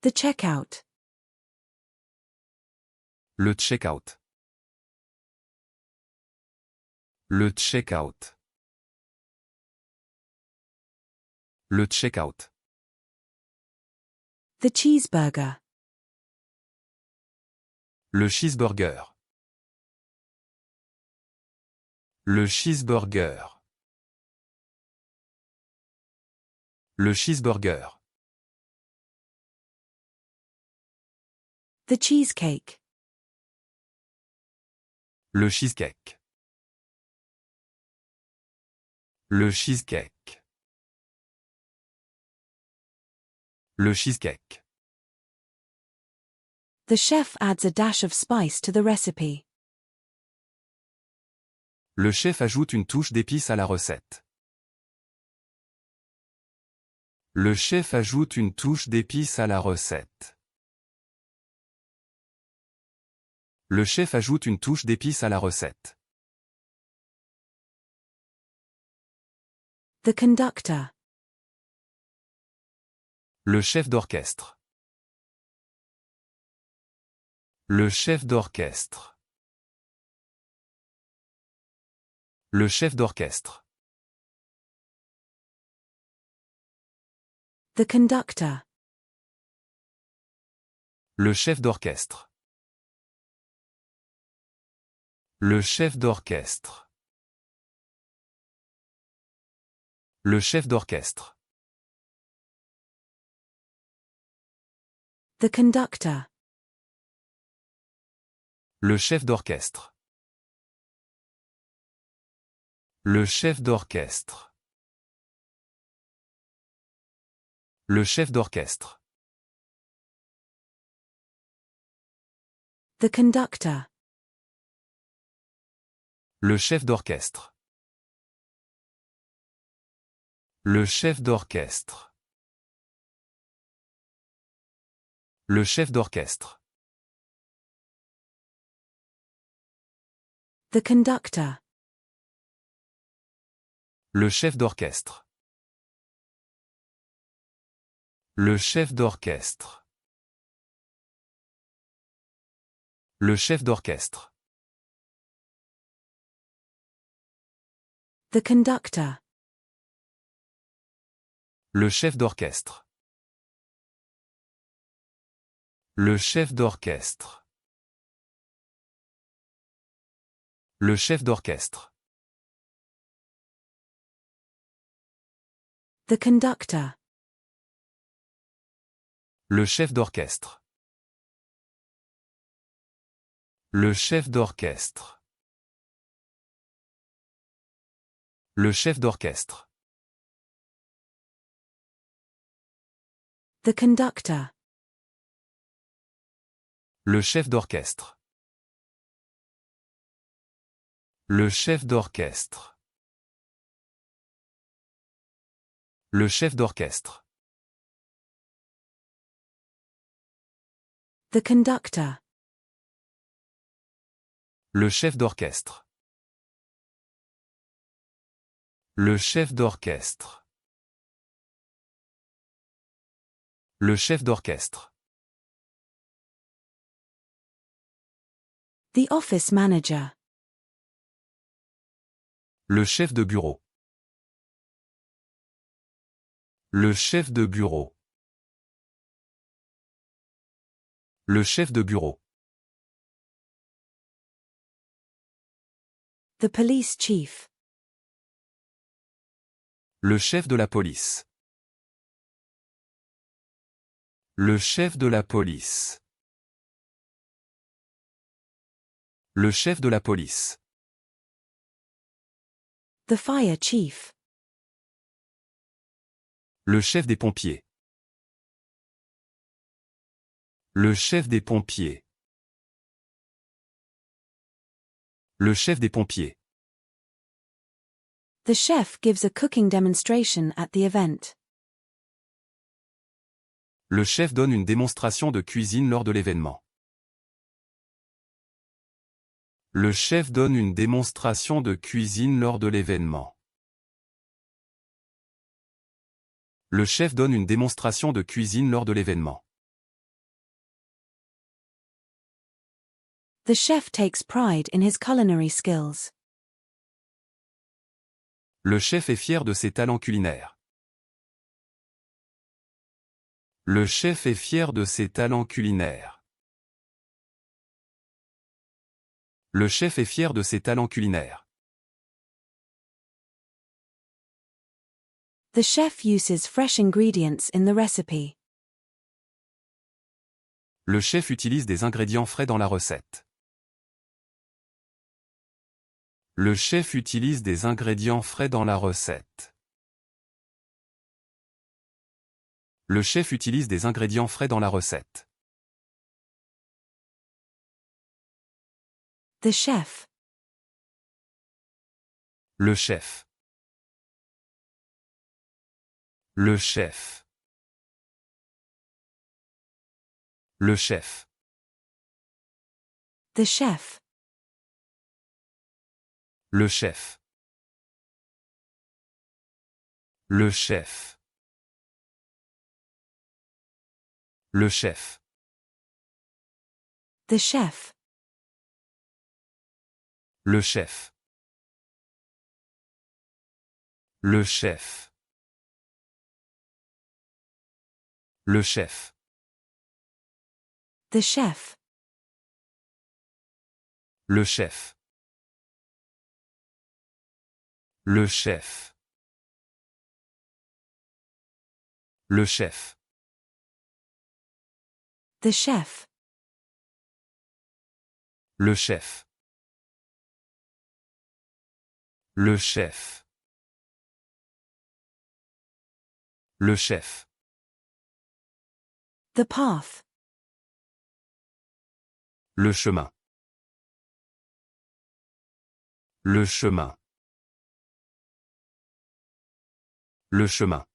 The checkout. Le checkout. Le checkout. Le checkout. The cheeseburger. Le cheeseburger. Le cheeseburger. Le cheeseburger. The cheesecake. Le cheesecake. Le cheesecake. Le cheesecake. The chef adds a dash of spice to the recipe. Le chef ajoute une touche d'épices à la recette. Le chef ajoute une touche d'épices à la recette. Le chef ajoute une touche d'épices à la recette. The conductor. Le chef d'orchestre. Le chef d'orchestre. Le chef d'orchestre. The conductor. Le chef d'orchestre. Le chef d'orchestre. Le chef d'orchestre. The conductor. Le chef d'orchestre. Le chef d'orchestre. Le chef d'orchestre. The conductor. Le chef d'orchestre. Le chef d'orchestre. Le chef d'orchestre. The conductor. Le chef d'orchestre. Le chef d'orchestre. Le chef d'orchestre. The conductor. Le chef d'orchestre. Le chef d'orchestre. Le chef d'orchestre. The conductor. Le chef d'orchestre. Le chef d'orchestre. Le chef d'orchestre. The conductor. Le chef d'orchestre. Le chef d'orchestre. Le chef d'orchestre. The conductor. Le chef d'orchestre. Le chef d'orchestre. Le chef d'orchestre. The office manager. Le chef de bureau. Le chef de bureau. Le chef de bureau. The police chief. Le chef de la police. Le chef de la police. Le chef de la police. The fire chief. Le chef des pompiers. Le chef des pompiers. Le chef des pompiers. The chef gives a cooking demonstration at the event. Le chef donne une démonstration de cuisine lors de l'événement. Le chef donne une démonstration de cuisine lors de l'événement. Le chef donne une démonstration de cuisine lors de l'événement. The chef takes pride in his culinary skills. Le chef est fier de ses talents culinaires. Le chef est fier de ses talents culinaires. Le chef est fier de ses talents culinaires. The chef uses fresh ingredients in the recipe. Le chef utilise des ingrédients frais dans la recette. Le chef utilise des ingrédients frais dans la recette. Le chef utilise des ingrédients frais dans la recette. The chef. Le chef. Le chef. Le chef. The chef. Le chef. Le chef. Le chef. The chef. Le chef. Le chef. Le chef. The chef. Le chef. Le chef. Le chef. The chef. Le chef. Le chef. Le chef. The path. Le chemin. Le chemin. Le chemin.